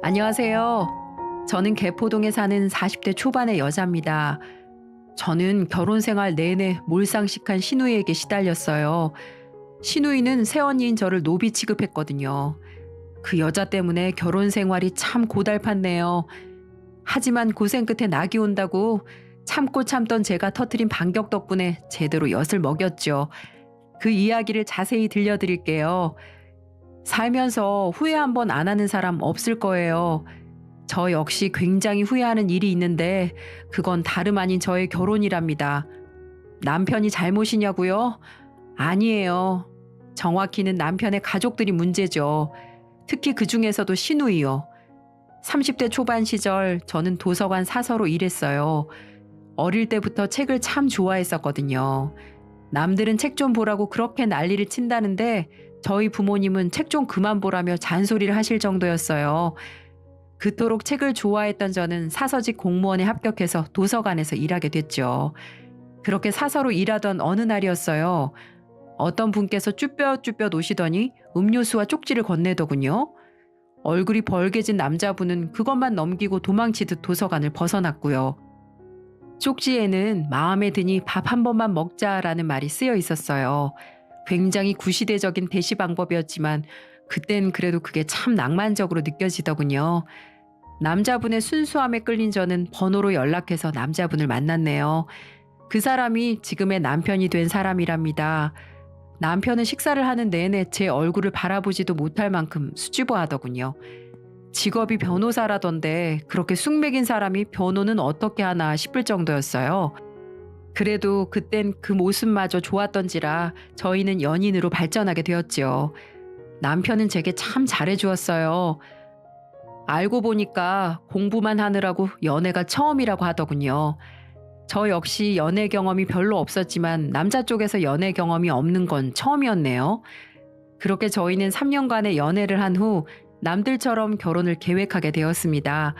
안녕하세요. 저는 개포동에 사는 40대 초반의 여자입니다. 저는 결혼 생활 내내 몰상식한 시누이에게 시달렸어요. 시누이는 새언니인 저를 노비 취급했거든요. 그 여자 때문에 결혼 생활이 참 고달팠네요. 하지만 고생 끝에 낙이 온다고 참고 참던 제가 터트린 반격 덕분에 제대로 엿을 먹였죠. 그 이야기를 자세히 들려드릴게요. 살면서 후회 한 번 안 하는 사람 없을 거예요. 저 역시 굉장히 후회하는 일이 있는데 그건 다름 아닌 저의 결혼이랍니다. 남편이 잘못이냐고요? 아니에요. 정확히는 남편의 가족들이 문제죠. 특히 그 중에서도 시누이요. 30대 초반 시절 저는 도서관 사서로 일했어요. 어릴 때부터 책을 참 좋아했었거든요. 남들은 책 좀 보라고 그렇게 난리를 친다는데 저희 부모님은 책 좀 그만 보라며 잔소리를 하실 정도였어요. 그토록 책을 좋아했던 저는 사서직 공무원에 합격해서 도서관에서 일하게 됐죠. 그렇게 사서로 일하던 어느 날이었어요. 어떤 분께서 쭈뼛쭈뼛 오시더니 음료수와 쪽지를 건네더군요. 얼굴이 벌게진 남자분은 그것만 넘기고 도망치듯 도서관을 벗어났고요. 쪽지에는 마음에 드니 밥 한 번만 먹자라는 말이 쓰여 있었어요. 굉장히 구시대적인 대시 방법이었지만 그땐 그래도 그게 참 낭만적으로 느껴지더군요. 남자분의 순수함에 끌린 저는 번호로 연락해서 남자분을 만났네요. 그 사람이 지금의 남편이 된 사람이랍니다. 남편은 식사를 하는 내내 제 얼굴을 바라보지도 못할 만큼 수줍어하더군요. 직업이 변호사라던데 그렇게 쑥맥인 사람이 변호는 어떻게 하나 싶을 정도였어요. 그래도 그땐 그 모습마저 좋았던지라 저희는 연인으로 발전하게 되었지요. 남편은 제게 참 잘해주었어요. 알고 보니까 공부만 하느라고 연애가 처음이라고 하더군요. 저 역시 연애 경험이 별로 없었지만 남자 쪽에서 연애 경험이 없는 건 처음이었네요. 그렇게 저희는 3년간의 연애를 한 후 남들처럼 결혼을 계획하게 되었습니다.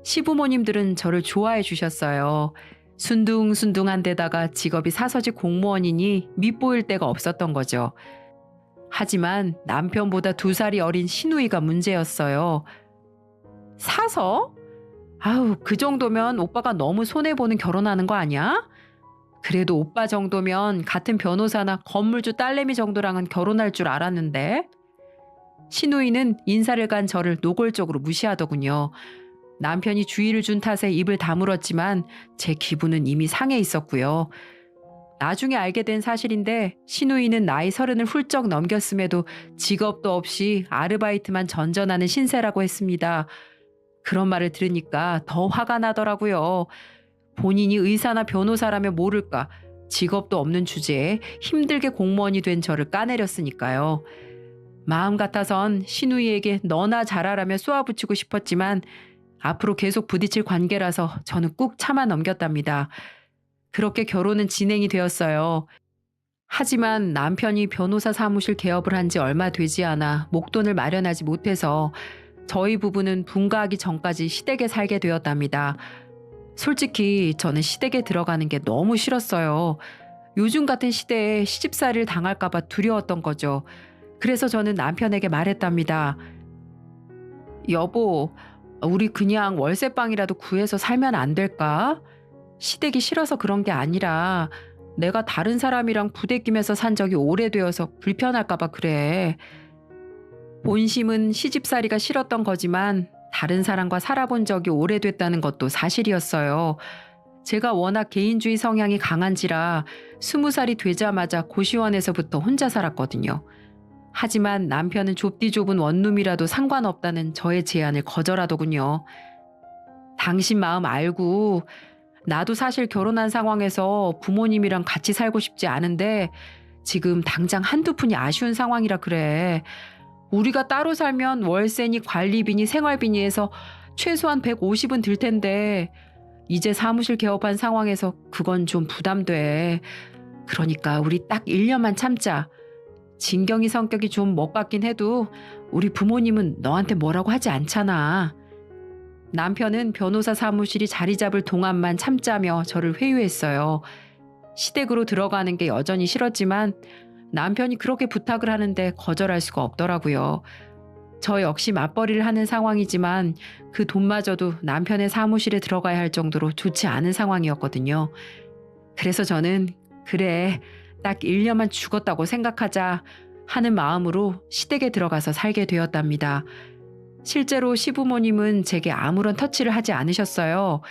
시부모님들은 저를 좋아해 주셨어요. 순둥순둥한 데다가 직업이 사서직 공무원이니 밉보일 데가 없었던 거죠. 하지만 남편보다 2살이 어린 시누이가 문제였어요. 사서? 아우, 그 정도면 오빠가 너무 손해보는 결혼하는 거 아니야? 그래도 오빠 정도면 같은 변호사나 건물주 딸내미 정도랑은 결혼할 줄 알았는데. 시누이는 인사를 간 저를 노골적으로 무시하더군요. 남편이 주의를 준 탓에 입을 다물었지만 제 기분은 이미 상해 있었고요. 나중에 알게 된 사실인데 시누이는 나이 30을 훌쩍 넘겼음에도 직업도 없이 아르바이트만 전전하는 신세라고 했습니다. 그런 말을 들으니까 더 화가 나더라고요. 본인이 의사나 변호사라며 모를까 직업도 없는 주제에 힘들게 공무원이 된 저를 까내렸으니까요. 마음 같아선 시누이에게 너나 잘하라며 쏘아붙이고 싶었지만 앞으로 계속 부딪힐 관계라서 저는 꾹 참아 넘겼답니다. 그렇게 결혼은 진행이 되었어요. 하지만 남편이 변호사 사무실 개업을 한 지 얼마 되지 않아 목돈을 마련하지 못해서 저희 부부는 분가하기 전까지 시댁에 살게 되었답니다. 솔직히 저는 시댁에 들어가는 게 너무 싫었어요. 요즘 같은 시대에 시집살이를 당할까 봐 두려웠던 거죠. 그래서 저는 남편에게 말했답니다. 여보, 우리 그냥 월세방이라도 구해서 살면 안 될까? 시댁이 싫어서 그런 게 아니라 내가 다른 사람이랑 부대끼면서 산 적이 오래되어서 불편할까 봐 그래. 본심은 시집살이가 싫었던 거지만 다른 사람과 살아본 적이 오래됐다는 것도 사실이었어요. 제가 워낙 개인주의 성향이 강한지라 20살이 되자마자 고시원에서부터 혼자 살았거든요. 하지만 남편은 좁디 좁은 원룸이라도 상관없다는 저의 제안을 거절하더군요. 당신 마음 알고 나도 사실 결혼한 상황에서 부모님이랑 같이 살고 싶지 않은데 지금 당장 한두 푼이 아쉬운 상황이라 그래. 우리가 따로 살면 월세니 관리비니 생활비니 해서 최소한 150은 들 텐데 이제 사무실 개업한 상황에서 그건 좀 부담돼. 그러니까 우리 딱 1년만 참자. 진경이 성격이 좀 멋같긴 해도 우리 부모님은 너한테 뭐라고 하지 않잖아. 남편은 변호사 사무실이 자리 잡을 동안만 참자며 저를 회유했어요. 시댁으로 들어가는 게 여전히 싫었지만 남편이 그렇게 부탁을 하는데 거절할 수가 없더라고요. 저 역시 맞벌이를 하는 상황이지만 그 돈마저도 남편의 사무실에 들어가야 할 정도로 좋지 않은 상황이었거든요. 그래서 저는 그래, 딱 1년만 죽었다고 생각하자 하는 마음으로 시댁에 들어가서 살게 되었답니다. 실제로 시부모님은 제게 아무런 터치를 하지 않으셨어요.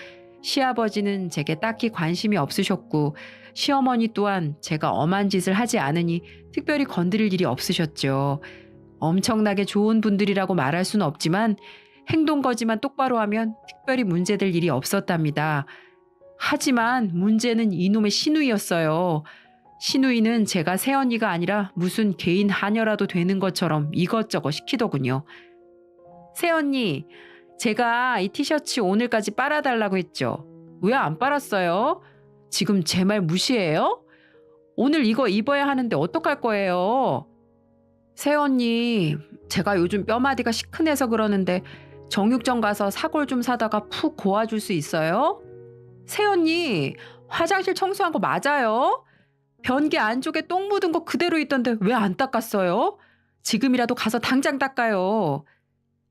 시아버지는 제게 딱히 관심이 없으셨고 시어머니 또한 제가 엄한 짓을 하지 않으니 특별히 건드릴 일이 없으셨죠. 엄청나게 좋은 분들이라고 말할 수는 없지만 행동 거지만 똑바로 하면 특별히 문제될 일이 없었답니다. 하지만 문제는 이놈의 시누이였어요. 시누이는 제가 새언니가 아니라 무슨 개인 하녀라도 되는 것처럼 이것저것 시키더군요. 새언니, 제가 이 티셔츠 오늘까지 빨아달라고 했죠. 왜 안 빨았어요? 지금 제 말 무시해요? 오늘 이거 입어야 하는데 어떡할 거예요? 새언니, 제가 요즘 뼈마디가 시큰해서 그러는데 정육점 가서 사골 좀 사다가 푹 고아줄 수 있어요? 새언니, 화장실 청소한 거 맞아요? 변기 안쪽에 똥 묻은 거 그대로 있던데 왜 안 닦았어요? 지금이라도 가서 당장 닦아요.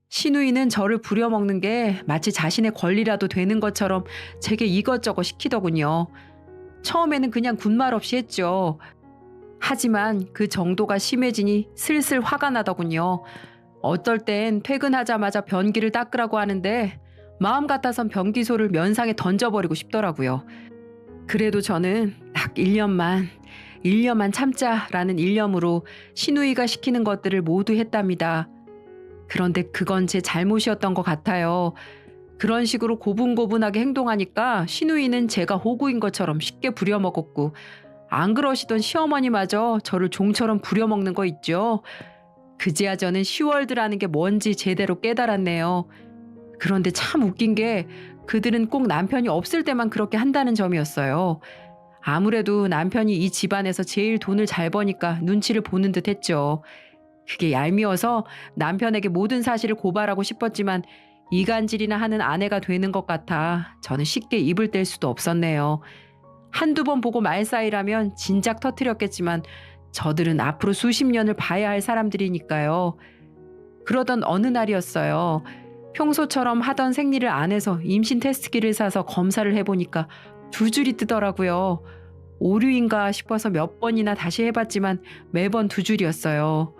시누이는 저를 부려먹는 게 마치 자신의 권리라도 되는 것처럼 제게 이것저것 시키더군요. 처음에는 그냥 군말 없이 했죠. 하지만 그 정도가 심해지니 슬슬 화가 나더군요. 어떨 땐 퇴근하자마자 변기를 닦으라고 하는데 마음 같아선 변기소를 면상에 던져버리고 싶더라고요. 그래도 저는 딱 1년만 참자라는 일념으로 시누이가 시키는 것들을 모두 했답니다. 그런데 그건 제 잘못이었던 것 같아요. 그런 식으로 고분고분하게 행동하니까 시누이는 제가 호구인 것처럼 쉽게 부려먹었고 안 그러시던 시어머니마저 저를 종처럼 부려먹는 거 있죠. 그제야 저는 시월드라는 게 뭔지 제대로 깨달았네요. 그런데 참 웃긴 게 그들은 꼭 남편이 없을 때만 그렇게 한다는 점이었어요. 아무래도 남편이 이 집안에서 제일 돈을 잘 버니까 눈치를 보는 듯 했죠. 그게 얄미워서 남편에게 모든 사실을 고발하고 싶었지만 이간질이나 하는 아내가 되는 것 같아 저는 쉽게 입을 뗄 수도 없었네요. 한두 번 보고 말 사이라면 진작 터뜨렸겠지만 저들은 앞으로 수십 년을 봐야 할 사람들이니까요. 그러던 어느 날이었어요. 평소처럼 하던 생리를 안 해서 임신 테스트기를 사서 검사를 해보니까 2줄이 뜨더라고요. 오류인가 싶어서 몇 번이나 다시 해봤지만 매번 2줄이었어요.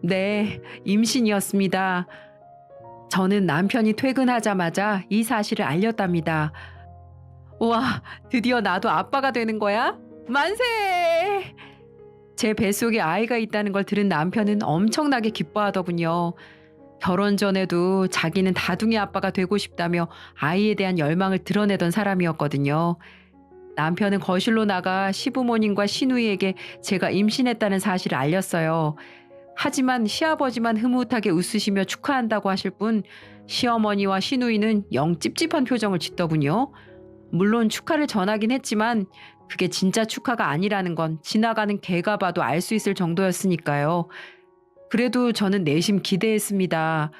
네, 임신이었습니다. 저는 남편이 퇴근하자마자 이 사실을 알렸답니다. 우와, 드디어 나도 아빠가 되는 거야? 만세! 제 뱃속에 아이가 있다는 걸 들은 남편은 엄청나게 기뻐하더군요. 결혼 전에도 자기는 다둥이 아빠가 되고 싶다며 아이에 대한 열망을 드러내던 사람이었거든요. 남편은 거실로 나가 시부모님과 시누이에게 제가 임신했다는 사실을 알렸어요. 하지만 시아버지만 흐뭇하게 웃으시며 축하한다고 하실 뿐 시어머니와 시누이는 영 찝찝한 표정을 짓더군요. 물론 축하를 전하긴 했지만 그게 진짜 축하가 아니라는 건 지나가는 개가 봐도 알 수 있을 정도였으니까요. 그래도 저는 내심 기대했습니다.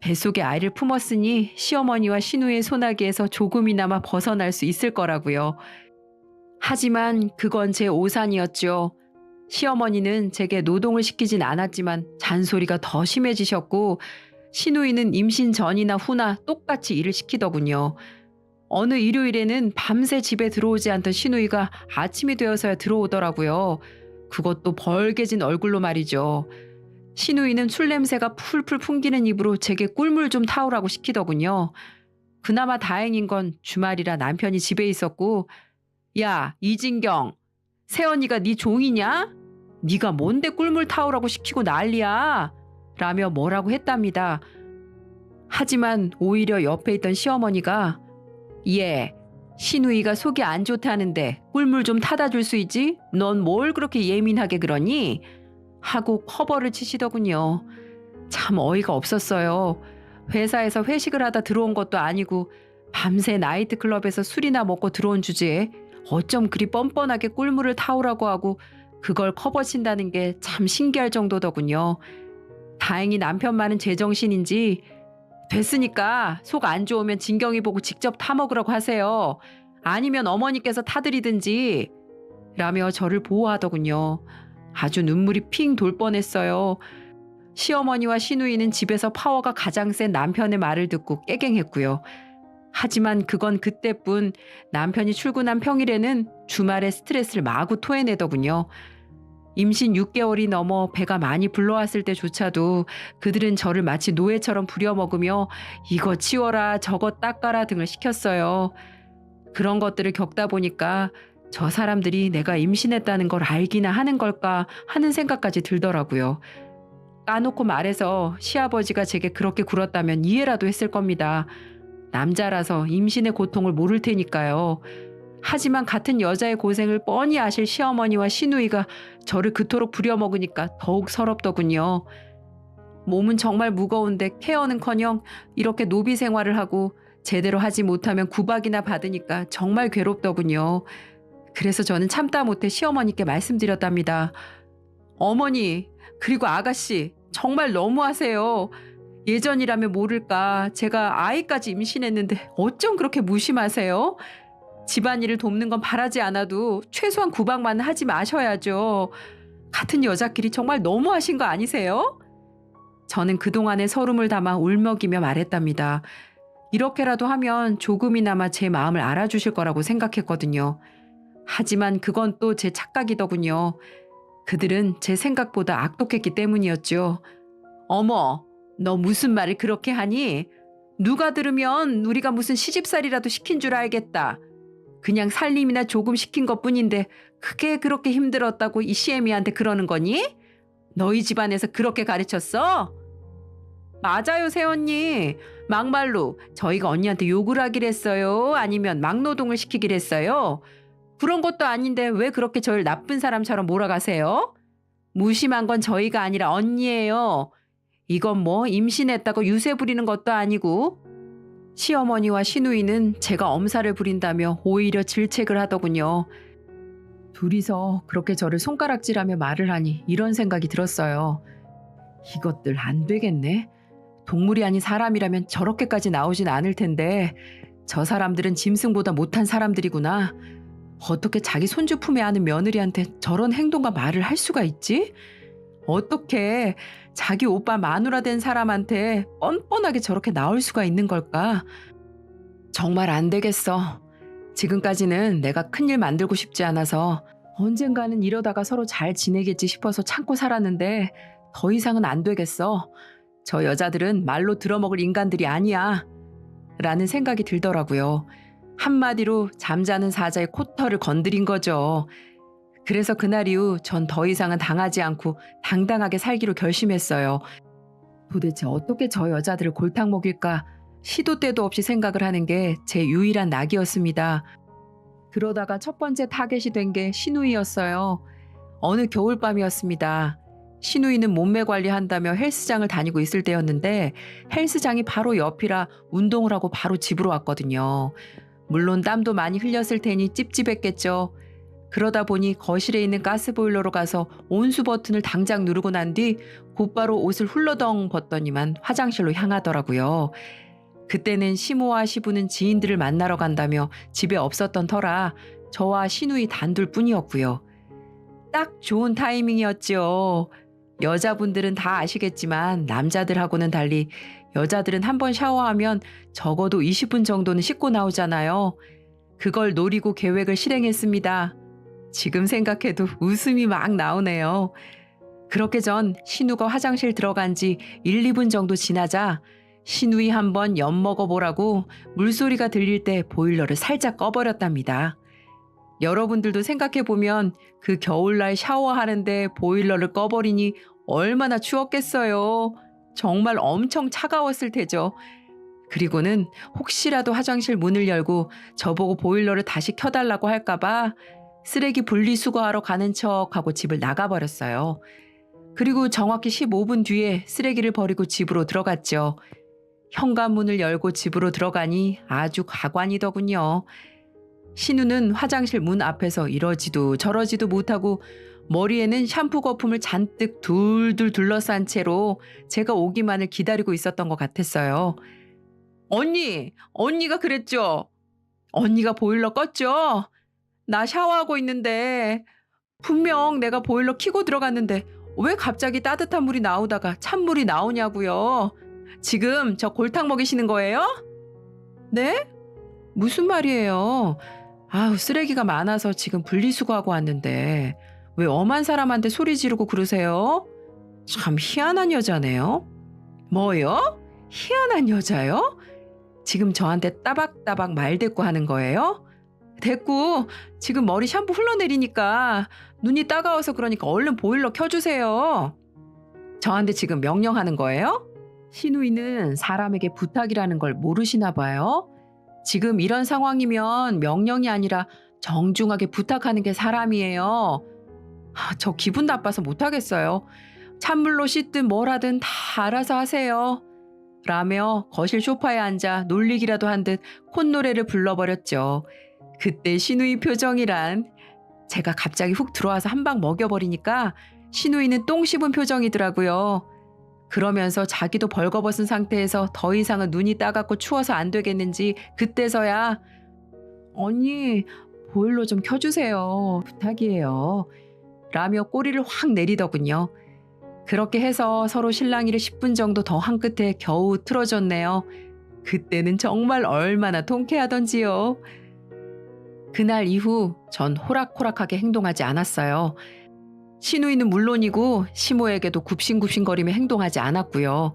뱃속에 아이를 품었으니 시어머니와 시누이의 소나기에서 조금이나마 벗어날 수 있을 거라고요. 하지만 그건 제 오산이었죠. 시어머니는 제게 노동을 시키진 않았지만 잔소리가 더 심해지셨고 시누이는 임신 전이나 후나 똑같이 일을 시키더군요. 어느 일요일에는 밤새 집에 들어오지 않던 시누이가 아침이 되어서야 들어오더라고요. 그것도 벌개진 얼굴로 말이죠. 시누이는 술 냄새가 풀풀 풍기는 입으로 제게 꿀물 좀 타오라고 시키더군요. 그나마 다행인 건 주말이라 남편이 집에 있었고 야, 이진경, 새언니가 네 종이냐? 네가 뭔데 꿀물 타오라고 시키고 난리야? 라며 뭐라고 했답니다. 하지만 오히려 옆에 있던 시어머니가 예, 시누이가 속이 안 좋다는데 꿀물 좀 타다 줄 수 있지? 넌 뭘 그렇게 예민하게 그러니? 하고 커버를 치시더군요. 참 어이가 없었어요. 회사에서 회식을 하다 들어온 것도 아니고 밤새 나이트클럽에서 술이나 먹고 들어온 주제에 어쩜 그리 뻔뻔하게 꿀물을 타오라고 하고 그걸 커버친다는 게 참 신기할 정도더군요. 다행히 남편 말은 제정신인지 됐으니까 속 안 좋으면 진경이 보고 직접 타먹으라고 하세요. 아니면 어머니께서 타드리든지 라며 저를 보호하더군요. 아주 눈물이 핑 돌 뻔했어요. 시어머니와 시누이는 집에서 파워가 가장 센 남편의 말을 듣고 깨갱했고요. 하지만 그건 그때뿐. 남편이 출근한 평일에는 주말에 스트레스를 마구 토해내더군요. 임신 6개월이 넘어 배가 많이 불러왔을 때조차도 그들은 저를 마치 노예처럼 부려먹으며 이거 치워라 저거 닦아라 등을 시켰어요. 그런 것들을 겪다 보니까 저 사람들이 내가 임신했다는 걸 알기나 하는 걸까 하는 생각까지 들더라고요. 까놓고 말해서 시아버지가 제게 그렇게 굴었다면 이해라도 했을 겁니다. 남자라서 임신의 고통을 모를 테니까요. 하지만 같은 여자의 고생을 뻔히 아실 시어머니와 시누이가 저를 그토록 부려먹으니까 더욱 서럽더군요. 몸은 정말 무거운데 케어는커녕 이렇게 노비 생활을 하고 제대로 하지 못하면 구박이나 받으니까 정말 괴롭더군요. 그래서 저는 참다 못해 시어머니께 말씀드렸답니다. 어머니, 그리고 아가씨, 정말 너무하세요. 예전이라면 모를까 제가 아이까지 임신했는데 어쩜 그렇게 무심하세요? 집안일을 돕는 건 바라지 않아도 최소한 구박만 하지 마셔야죠. 같은 여자끼리 정말 너무하신 거 아니세요? 저는 그동안의 서름을 담아 울먹이며 말했답니다. 이렇게라도 하면 조금이나마 제 마음을 알아주실 거라고 생각했거든요. 하지만 그건 또 제 착각이더군요. 그들은 제 생각보다 악독했기 때문이었죠. 어머, 너 무슨 말을 그렇게 하니? 누가 들으면 우리가 무슨 시집살이라도 시킨 줄 알겠다. 그냥 살림이나 조금 시킨 것뿐인데 그게 그렇게 힘들었다고 이 시애미한테 그러는 거니? 너희 집안에서 그렇게 가르쳤어? 맞아요, 새언니. 막말로 저희가 언니한테 욕을 하길 했어요? 아니면 막노동을 시키길 했어요? 그런 것도 아닌데 왜 그렇게 저를 나쁜 사람처럼 몰아가세요? 무심한 건 저희가 아니라 언니예요. 이건 뭐 임신했다고 유세 부리는 것도 아니고. 시어머니와 시누이는 제가 엄살을 부린다며 오히려 질책을 하더군요. 둘이서 그렇게 저를 손가락질하며 말을 하니 이런 생각이 들었어요. 이것들 안 되겠네. 동물이 아닌 사람이라면 저렇게까지 나오진 않을 텐데 저 사람들은 짐승보다 못한 사람들이구나. 어떻게 자기 손주 품에 안은 며느리한테 저런 행동과 말을 할 수가 있지? 어떻게 자기 오빠 마누라 된 사람한테 뻔뻔하게 저렇게 나올 수가 있는 걸까? 정말 안 되겠어. 지금까지는 내가 큰일 만들고 싶지 않아서 언젠가는 이러다가 서로 잘 지내겠지 싶어서 참고 살았는데 더 이상은 안 되겠어. 저 여자들은 말로 들어먹을 인간들이 아니야. 라는 생각이 들더라고요. 한마디로 잠자는 사자의 코털을 건드린 거죠. 그래서 그날 이후 전 더 이상은 당하지 않고 당당하게 살기로 결심했어요. 도대체 어떻게 저 여자들을 골탕 먹일까 시도 때도 없이 생각을 하는 게 제 유일한 낙이었습니다. 그러다가 첫 번째 타겟이 된 게 시누이였어요. 어느 겨울밤이었습니다. 시누이는 몸매 관리한다며 헬스장을 다니고 있을 때였는데 헬스장이 바로 옆이라 운동을 하고 바로 집으로 왔거든요. 물론 땀도 많이 흘렸을 테니 찝찝했겠죠. 그러다 보니 거실에 있는 가스보일러로 가서 온수 버튼을 당장 누르고 난 뒤 곧바로 옷을 훌러덩 벗더니만 화장실로 향하더라고요. 그때는 시모와 시부는 지인들을 만나러 간다며 집에 없었던 터라 저와 시누이 단둘뿐이었고요. 딱 좋은 타이밍이었죠. 여자분들은 다 아시겠지만 남자들하고는 달리 여자들은 한 번 샤워하면 적어도 20분 정도는 씻고 나오잖아요. 그걸 노리고 계획을 실행했습니다. 지금 생각해도 웃음이 막 나오네요. 그렇게 전 신우가 화장실 들어간 지 1, 2분 정도 지나자 시누이 한번 엿먹어보라고 물소리가 들릴 때 보일러를 살짝 꺼버렸답니다. 여러분들도 생각해보면 그 겨울날 샤워하는데 보일러를 꺼버리니 얼마나 추웠겠어요. 정말 엄청 차가웠을 테죠. 그리고는 혹시라도 화장실 문을 열고 저보고 보일러를 다시 켜달라고 할까봐 쓰레기 분리수거하러 가는 척하고 집을 나가버렸어요. 그리고 정확히 15분 뒤에 쓰레기를 버리고 집으로 들어갔죠. 현관문을 열고 집으로 들어가니 아주 가관이더군요. 신우는 화장실 문 앞에서 이러지도 저러지도 못하고 머리에는 샴푸 거품을 잔뜩 둘둘 둘러싼 채로 제가 오기만을 기다리고 있었던 것 같았어요. 언니가 그랬죠? 언니가 보일러 껐죠? 나 샤워하고 있는데 분명 내가 보일러 켜고 들어갔는데 왜 갑자기 따뜻한 물이 나오다가 찬물이 나오냐고요? 지금 저 골탕 먹이시는 거예요? 네? 무슨 말이에요? 아우, 쓰레기가 많아서 지금 분리수거하고 왔는데 왜 엄한 사람한테 소리 지르고 그러세요? 참 희한한 여자네요. 뭐요? 희한한 여자요? 지금 저한테 따박따박 말대꾸 하는 거예요? 됐고, 지금 머리 샴푸 흘러내리니까 눈이 따가워서 그러니까 얼른 보일러 켜주세요. 저한테 지금 명령하는 거예요? 시누이는 사람에게 부탁이라는 걸 모르시나 봐요. 지금 이런 상황이면 명령이 아니라 정중하게 부탁하는 게 사람이에요. 저 기분 나빠서 못하겠어요. 찬물로 씻든 뭘 하든 다 알아서 하세요. 라며 거실 소파에 앉아 놀리기라도 한 듯 콧노래를 불러버렸죠. 그때 시누이 표정이란, 제가 갑자기 훅 들어와서 한 방 먹여버리니까 시누이는 똥 씹은 표정이더라고요. 그러면서 자기도 벌거벗은 상태에서 더 이상은 눈이 따갑고 추워서 안 되겠는지 그때서야 언니 보일러 좀 켜주세요. 부탁이에요. 라며 꼬리를 확 내리더군요. 그렇게 해서 서로 실랑이를 10분 정도 더 한 끝에 겨우 틀어줬네요. 그때는 정말 얼마나 통쾌하던지요. 그날 이후 전 호락호락하게 행동하지 않았어요. 시누이는 물론이고 시모에게도 굽신굽신거리며 행동하지 않았고요.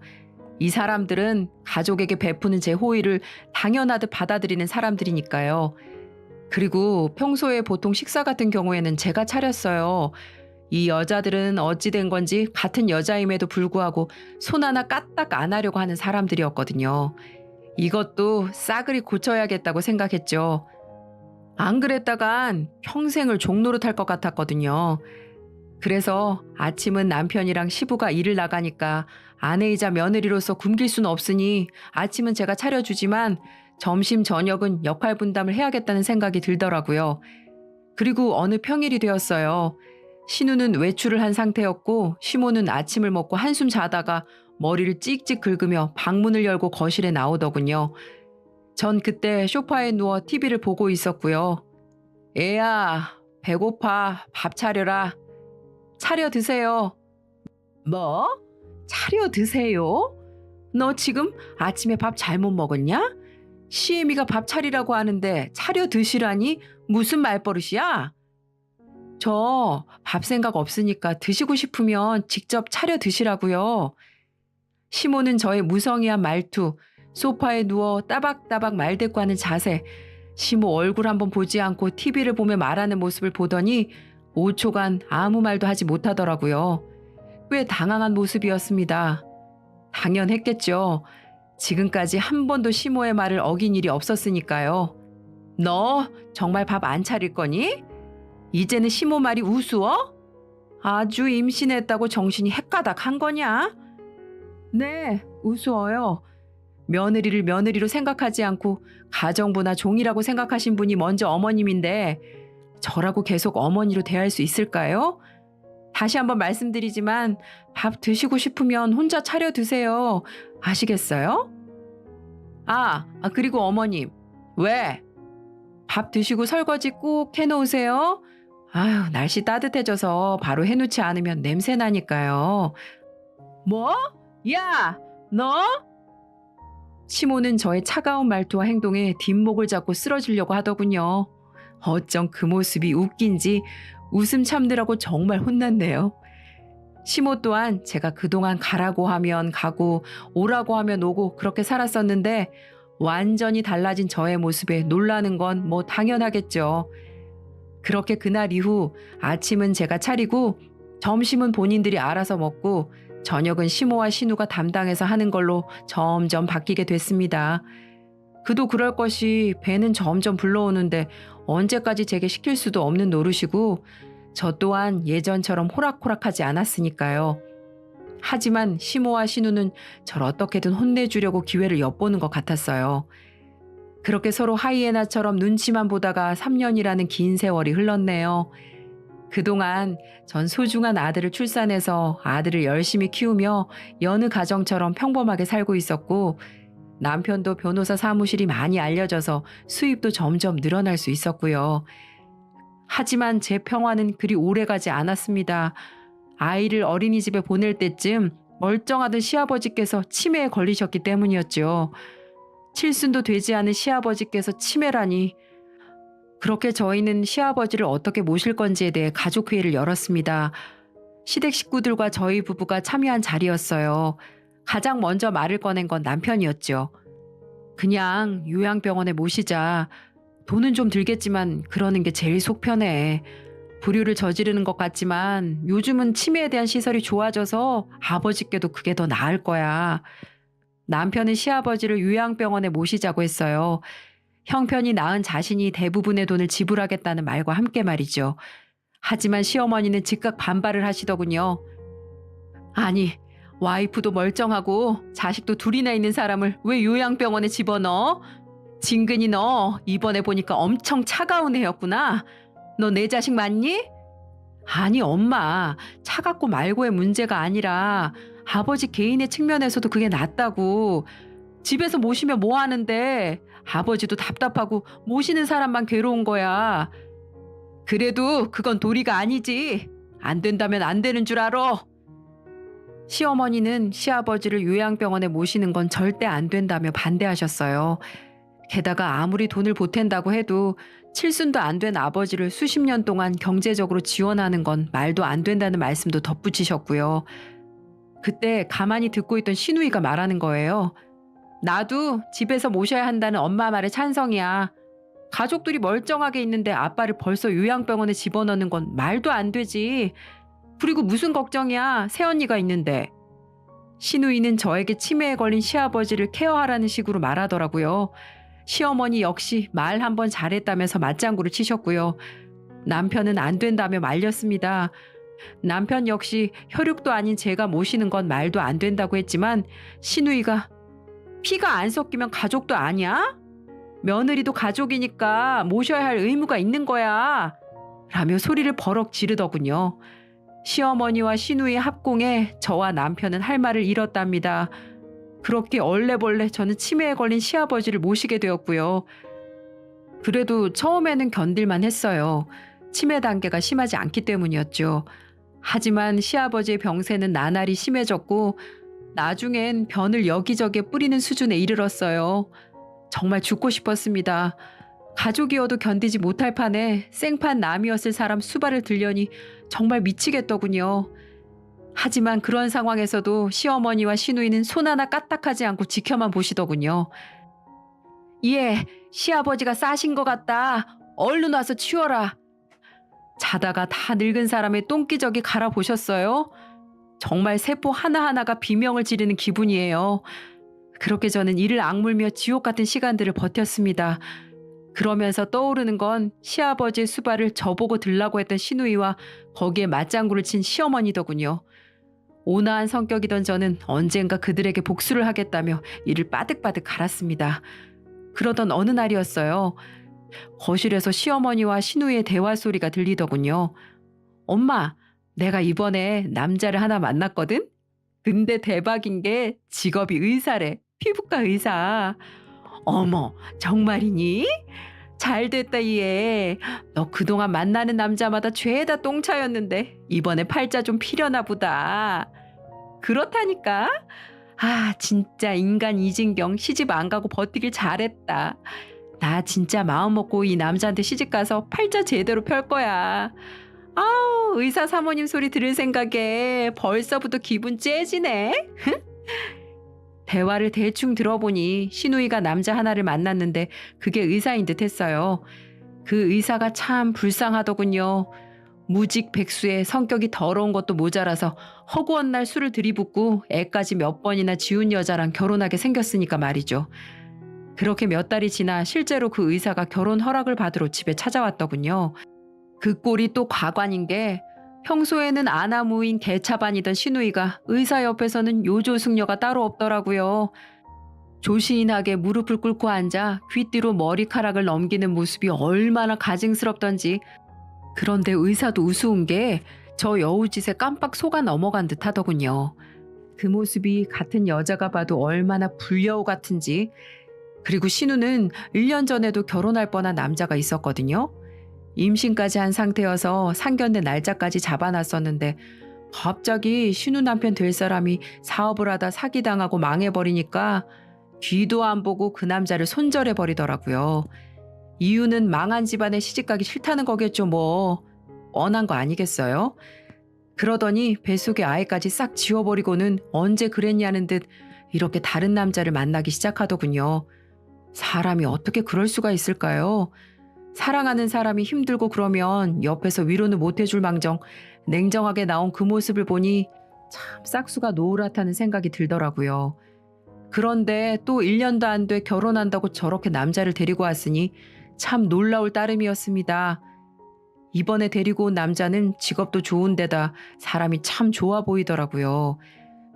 이 사람들은 가족에게 베푸는 제 호의를 당연하듯 받아들이는 사람들이니까요. 그리고 평소에 보통 식사 같은 경우에는 제가 차렸어요. 이 여자들은 어찌된 건지 같은 여자임에도 불구하고 손 하나 까딱 안 하려고 하는 사람들이었거든요. 이것도 싸그리 고쳐야겠다고 생각했죠. 안 그랬다간 평생을 종노릇할 것 같았거든요. 그래서 아침은 남편이랑 시부가 일을 나가니까 아내이자 며느리로서 굶길 수는 없으니 아침은 제가 차려주지만 점심 저녁은 역할 분담을 해야겠다는 생각이 들더라고요. 그리고 어느 평일이 되었어요. 신우는 외출을 한 상태였고 시모는 아침을 먹고 한숨 자다가 머리를 찍찍 긁으며 방문을 열고 거실에 나오더군요. 전 그때 소파에 누워 TV를 보고 있었고요. 애야, 배고파. 밥 차려라. 차려 드세요. 뭐? 차려 드세요? 너 지금 아침에 밥 잘못 먹었냐? 시애미가 밥 차리라고 하는데 차려 드시라니 무슨 말버릇이야? 저 밥 생각 없으니까 드시고 싶으면 직접 차려 드시라고요. 시모는 저의 무성의한 말투, 소파에 누워 따박따박 말대꾸하는 자세, 시모 얼굴 한번 보지 않고 TV를 보며 말하는 모습을 보더니 5초간 아무 말도 하지 못하더라고요. 꽤 당황한 모습이었습니다. 당연했겠죠. 지금까지 한 번도 시모의 말을 어긴 일이 없었으니까요. 너 정말 밥 안 차릴 거니? 이제는 시모 말이 우스워? 아주 임신했다고 정신이 헷가닥한 거냐? 네, 우스워요. 며느리를 며느리로 생각하지 않고 가정부나 종이라고 생각하신 분이 먼저 어머님인데 저라고 계속 어머니로 대할 수 있을까요? 다시 한번 말씀드리지만 밥 드시고 싶으면 혼자 차려 드세요. 아시겠어요? 그리고 어머님. 왜? 밥 드시고 설거지 꼭 해놓으세요. 아유, 날씨 따뜻해져서 바로 해놓지 않으면 냄새 나니까요. 뭐? 야, 너? 시모는 저의 차가운 말투와 행동에 뒷목을 잡고 쓰러지려고 하더군요. 어쩜 그 모습이 웃긴지 웃음 참느라고 정말 혼났네요. 시모 또한 제가 그동안 가라고 하면 가고 오라고 하면 오고 그렇게 살았었는데 완전히 달라진 저의 모습에 놀라는 건 뭐 당연하겠죠. 그렇게 그날 이후 아침은 제가 차리고 점심은 본인들이 알아서 먹고 저녁은 시모와 신우가 담당해서 하는 걸로 점점 바뀌게 됐습니다. 그도 그럴 것이 배는 점점 불러오는데 언제까지 제게 시킬 수도 없는 노릇이고 저 또한 예전처럼 호락호락하지 않았으니까요. 하지만 시모와 신우는 절 어떻게든 혼내주려고 기회를 엿보는 것 같았어요. 그렇게 서로 하이에나처럼 눈치만 보다가 3년이라는 긴 세월이 흘렀네요. 그동안 전 소중한 아들을 출산해서 아들을 열심히 키우며 여느 가정처럼 평범하게 살고 있었고 남편도 변호사 사무실이 많이 알려져서 수입도 점점 늘어날 수 있었고요. 하지만 제 평화는 그리 오래가지 않았습니다. 아이를 어린이집에 보낼 때쯤 멀쩡하던 시아버지께서 치매에 걸리셨기 때문이었죠. 칠순도 되지 않은 시아버지께서 치매라니. 그렇게 저희는 시아버지를 어떻게 모실 건지에 대해 가족회의를 열었습니다. 시댁 식구들과 저희 부부가 참여한 자리였어요. 가장 먼저 말을 꺼낸 건 남편이었죠. 그냥 요양병원에 모시자. 돈은 좀 들겠지만 그러는 게 제일 속 편해. 불효를 저지르는 것 같지만 요즘은 치매에 대한 시설이 좋아져서 아버지께도 그게 더 나을 거야. 남편은 시아버지를 요양병원에 모시자고 했어요. 형편이 나은 자신이 대부분의 돈을 지불하겠다는 말과 함께 말이죠. 하지만 시어머니는 즉각 반발을 하시더군요. 아니, 와이프도 멀쩡하고 자식도 둘이나 있는 사람을 왜 요양병원에 집어넣어? 진근이 너 이번에 보니까 엄청 차가운 애였구나. 너 내 자식 맞니? 아니 엄마, 차갑고 말고의 문제가 아니라 아버지 개인의 측면에서도 그게 낫다고. 집에서 모시면 뭐 하는데 아버지도 답답하고 모시는 사람만 괴로운 거야. 그래도 그건 도리가 아니지. 안 된다면 안 되는 줄 알아. 시어머니는 시아버지를 요양병원에 모시는 건 절대 안 된다며 반대하셨어요. 게다가 아무리 돈을 보탠다고 해도 칠순도 안 된 아버지를 수십 년 동안 경제적으로 지원하는 건 말도 안 된다는 말씀도 덧붙이셨고요. 그때 가만히 듣고 있던 시누이가 말하는 거예요. 나도 집에서 모셔야 한다는 엄마 말에 찬성이야. 가족들이 멀쩡하게 있는데 아빠를 벌써 요양병원에 집어넣는 건 말도 안 되지. 그리고 무슨 걱정이야. 새언니가 있는데. 시누이는 저에게 치매에 걸린 시아버지를 케어하라는 식으로 말하더라고요. 시어머니 역시 말 한번 잘했다면서 맞장구를 치셨고요. 남편은 안 된다며 말렸습니다. 남편 역시 혈육도 아닌 제가 모시는 건 말도 안 된다고 했지만 시누이가 피가 안 섞이면 가족도 아니야? 며느리도 가족이니까 모셔야 할 의무가 있는 거야. 라며 소리를 버럭 지르더군요. 시어머니와 시누이의 합공에 저와 남편은 할 말을 잃었답니다. 그렇게 얼레벌레 저는 치매에 걸린 시아버지를 모시게 되었고요. 그래도 처음에는 견딜만 했어요. 치매 단계가 심하지 않기 때문이었죠. 하지만 시아버지의 병세는 나날이 심해졌고 나중엔 변을 여기저기에 뿌리는 수준에 이르렀어요. 정말 죽고 싶었습니다. 가족이어도 견디지 못할 판에 생판 남이었을 사람 수발을 들려니 정말 미치겠더군요. 하지만 그런 상황에서도 시어머니와 시누이는 손 하나 까딱하지 않고 지켜만 보시더군요. 예, 시아버지가 싸신 것 같다. 얼른 와서 치워라. 자다가 다 늙은 사람의 똥기저귀 갈아보셨어요? 정말 세포 하나하나가 비명을 지르는 기분이에요. 그렇게 저는 이를 악물며 지옥 같은 시간들을 버텼습니다. 그러면서 떠오르는 건 시아버지의 수발을 저보고 들라고 했던 시누이와 거기에 맞장구를 친 시어머니더군요. 온화한 성격이던 저는 언젠가 그들에게 복수를 하겠다며 이를 빠득빠득 갈았습니다. 그러던 어느 날이었어요. 거실에서 시어머니와 시누이의 대화 소리가 들리더군요. 엄마, 내가 이번에 남자를 하나 만났거든? 근데 대박인 게 직업이 의사래. 피부과 의사. 어머, 정말이니? 잘됐다 얘. 너 그동안 만나는 남자마다 죄다 똥차였는데 이번에 팔자 좀 피려나 보다. 그렇다니까. 아, 진짜 인간 이진경 시집 안 가고 버티길 잘했다. 나 진짜 마음 먹고 이 남자한테 시집 가서 팔자 제대로 펼 거야. 아우, 의사 사모님 소리 들을 생각에 벌써부터 기분 째지네. 대화를 대충 들어보니 시누이가 남자 하나를 만났는데 그게 의사인 듯 했어요. 그 의사가 참 불쌍하더군요. 무직 백수에 성격이 더러운 것도 모자라서 허구한 날 술을 들이붓고 애까지 몇 번이나 지운 여자랑 결혼하게 생겼으니까 말이죠. 그렇게 몇 달이 지나 실제로 그 의사가 결혼 허락을 받으러 집에 찾아왔더군요. 그 꼴이 또 과관인 게 평소에는 아나무인 개차반이던 시누이가 의사 옆에서는 요조숙녀가 따로 없더라고요. 조신하게 무릎을 꿇고 앉아 귀뒤로 머리카락을 넘기는 모습이 얼마나 가증스럽던지. 그런데 의사도 우스운 게 저 여우짓에 깜빡 속아 넘어간 듯 하더군요. 그 모습이 같은 여자가 봐도 얼마나 불여우 같은지. 그리고 신우는 1년 전에도 결혼할 뻔한 남자가 있었거든요. 임신까지 한 상태여서 상견례 날짜까지 잡아놨었는데 갑자기 신우 남편 될 사람이 사업을 하다 사기당하고 망해버리니까 뒤도 안 보고 그 남자를 손절해버리더라고요. 이유는 망한 집안에 시집가기 싫다는 거겠죠 뭐. 뻔한 거 아니겠어요? 그러더니 뱃속의 아이까지 싹 지워버리고는 언제 그랬냐는 듯 이렇게 다른 남자를 만나기 시작하더군요. 사람이 어떻게 그럴 수가 있을까요? 사랑하는 사람이 힘들고 그러면 옆에서 위로는 못해줄 망정 냉정하게 나온 그 모습을 보니 참 싹수가 노랗다는 생각이 들더라고요. 그런데 또 1년도 안 돼 결혼한다고 저렇게 남자를 데리고 왔으니 참 놀라울 따름이었습니다. 이번에 데리고 온 남자는 직업도 좋은데다 사람이 참 좋아 보이더라고요.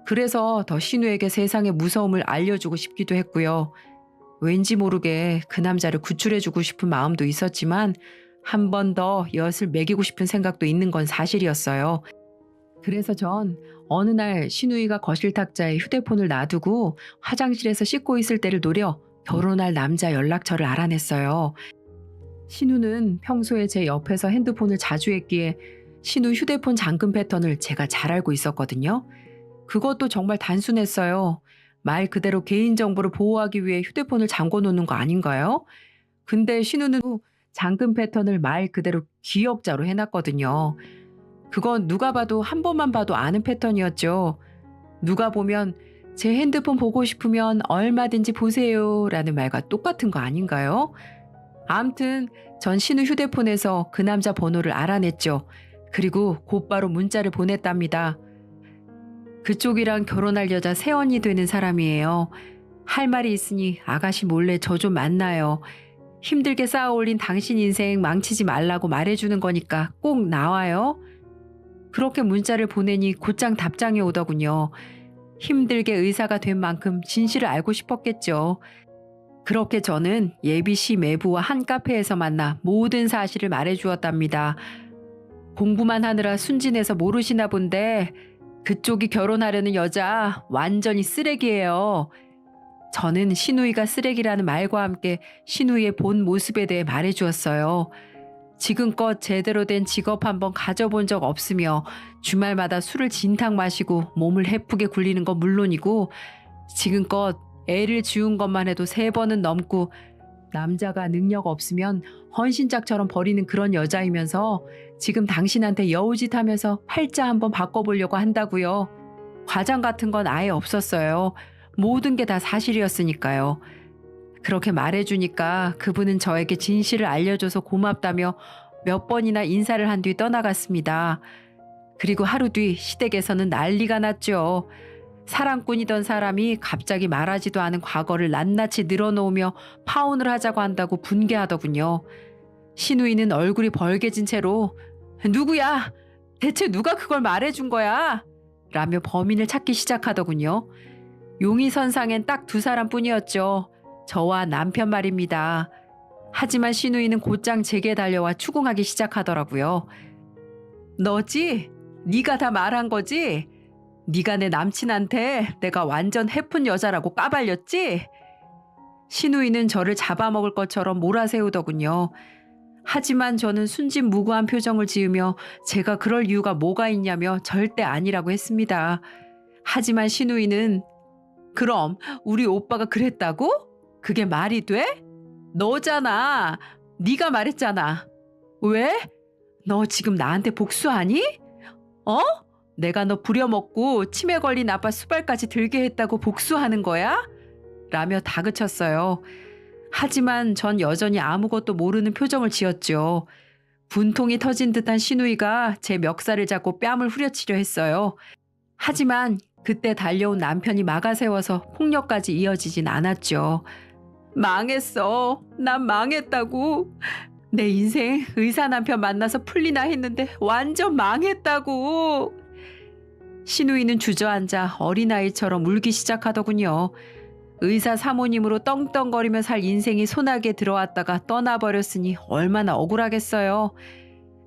그래서 더 신우에게 세상의 무서움을 알려주고 싶기도 했고요. 왠지 모르게 그 남자를 구출해주고 싶은 마음도 있었지만 한 번 더 엿을 매기고 싶은 생각도 있는 건 사실이었어요. 그래서 전 어느 날 신우이가 거실 탁자에 휴대폰을 놔두고 화장실에서 씻고 있을 때를 노려 결혼할 남자 연락처를 알아냈어요. 신우는 평소에 제 옆에서 핸드폰을 자주 했기에 신우 휴대폰 잠금 패턴을 제가 잘 알고 있었거든요. 그것도 정말 단순했어요. 말 그대로 개인정보를 보호하기 위해 휴대폰을 잠궈 놓는 거 아닌가요? 근데 신우는 잠금 패턴을 말 그대로 기억자로 해놨거든요. 그건 누가 봐도 한 번만 봐도 아는 패턴이었죠. 누가 보면 제 핸드폰 보고 싶으면 얼마든지 보세요 라는 말과 똑같은 거 아닌가요? 암튼 전 신우 휴대폰에서 그 남자 번호를 알아냈죠. 그리고 곧바로 문자를 보냈답니다. 그쪽이랑 결혼할 여자 세연이 되는 사람이에요. 할 말이 있으니 아가씨 몰래 저 좀 만나요. 힘들게 쌓아올린 당신 인생 망치지 말라고 말해주는 거니까 꼭 나와요. 그렇게 문자를 보내니 곧장 답장이 오더군요. 힘들게 의사가 된 만큼 진실을 알고 싶었겠죠. 그렇게 저는 예비시 매부와 한 카페에서 만나 모든 사실을 말해주었답니다. 공부만 하느라 순진해서 모르시나 본데 그쪽이 결혼하려는 여자 완전히 쓰레기예요. 저는 신우이가 쓰레기라는 말과 함께 신우이의 본 모습에 대해 말해주었어요. 지금껏 제대로 된 직업 한번 가져본 적 없으며 주말마다 술을 진탕 마시고 몸을 해프게 굴리는 건 물론이고 지금껏 애를 지운 것만 해도 3번은 넘고 남자가 능력 없으면 헌신짝처럼 버리는 그런 여자이면서 지금 당신한테 여우짓 하면서 팔자 한번 바꿔보려고 한다고요. 과장 같은 건 아예 없었어요. 모든 게 다 사실이었으니까요. 그렇게 말해주니까 그분은 저에게 진실을 알려줘서 고맙다며 몇 번이나 인사를 한 뒤 떠나갔습니다. 그리고 하루 뒤 시댁에서는 난리가 났죠. 사랑꾼이던 사람이 갑자기 말하지도 않은 과거를 낱낱이 늘어놓으며 파혼을 하자고 한다고 분개하더군요. 신우이는 얼굴이 벌개진 채로 누구야? 대체 누가 그걸 말해준 거야? 라며 범인을 찾기 시작하더군요. 용의선상엔 딱 2사람뿐이었죠. 저와 남편 말입니다. 하지만 신우이는 곧장 제게 달려와 추궁하기 시작하더라고요. 너지? 네가 다 말한 거지? 네가 내 남친한테 내가 완전 해픈 여자라고 까발렸지? 신우이는 저를 잡아먹을 것처럼 몰아세우더군요. 하지만 저는 순진무구한 표정을 지으며 제가 그럴 이유가 뭐가 있냐며 절대 아니라고 했습니다. 하지만 신우이는 그럼 우리 오빠가 그랬다고? 그게 말이 돼? 너잖아. 네가 말했잖아. 왜? 너 지금 나한테 복수하니? 어? 내가 너 부려먹고 치매 걸린 아빠 수발까지 들게 했다고 복수하는 거야? 라며 다그쳤어요. 하지만 전 여전히 아무것도 모르는 표정을 지었죠. 분통이 터진 듯한 신우이가 제 멱살을 잡고 뺨을 후려치려 했어요. 하지만 그때 달려온 남편이 막아세워서 폭력까지 이어지진 않았죠. 망했어. 난 망했다고. 내 인생 의사 남편 만나서 풀리나 했는데 완전 망했다고. 신우이는 주저앉아 어린아이처럼 울기 시작하더군요. 의사 사모님으로 떵떵거리며 살 인생이 소나기에 들어왔다가 떠나버렸으니 얼마나 억울하겠어요.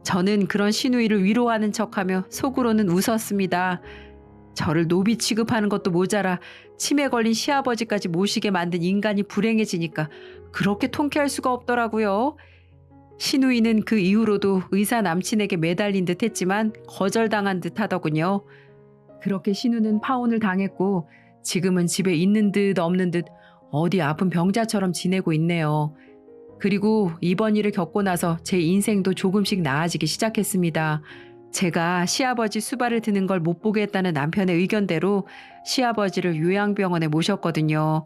저는 그런 신우이를 위로하는 척하며 속으로는 웃었습니다. 저를 노비 취급하는 것도 모자라 치매 걸린 시아버지까지 모시게 만든 인간이 불행해지니까 그렇게 통쾌할 수가 없더라고요. 신우이는 그 이후로도 의사 남친에게 매달린 듯 했지만 거절당한 듯 하더군요. 그렇게 신우는 파혼을 당했고 지금은 집에 있는 듯 없는 듯 어디 아픈 병자처럼 지내고 있네요. 그리고 이번 일을 겪고 나서 제 인생도 조금씩 나아지기 시작했습니다. 제가 시아버지 수발을 드는 걸 못 보겠다는 남편의 의견대로 시아버지를 요양병원에 모셨거든요.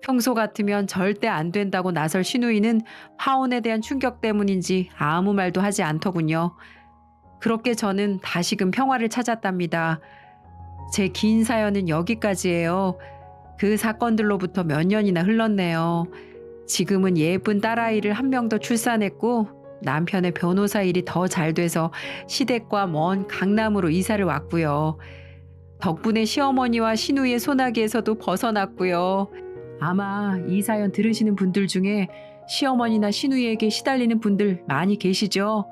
평소 같으면 절대 안 된다고 나설 신우이는 파혼에 대한 충격 때문인지 아무 말도 하지 않더군요. 그렇게 저는 다시금 평화를 찾았답니다. 제 긴 사연은 여기까지예요. 그 사건들로부터 몇 년이나 흘렀네요. 지금은 예쁜 딸아이를 한 명 더 출산했고 남편의 변호사 일이 더 잘 돼서 시댁과 먼 강남으로 이사를 왔고요. 덕분에 시어머니와 시누이의 소나기에서도 벗어났고요. 아마 이 사연 들으시는 분들 중에 시어머니나 시누이에게 시달리는 분들 많이 계시죠?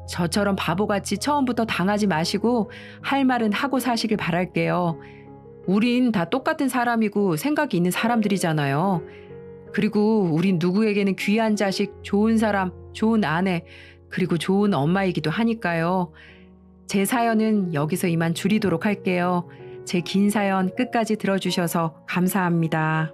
저처럼 바보같이 처음부터 당하지 마시고 할 말은 하고 사시길 바랄게요. 우린 다 똑같은 사람이고 생각이 있는 사람들이잖아요. 그리고 우린 누구에게는 귀한 자식, 좋은 사람, 좋은 아내, 그리고 좋은 엄마이기도 하니까요. 제 사연은 여기서 이만 줄이도록 할게요. 제 긴 사연 끝까지 들어주셔서 감사합니다.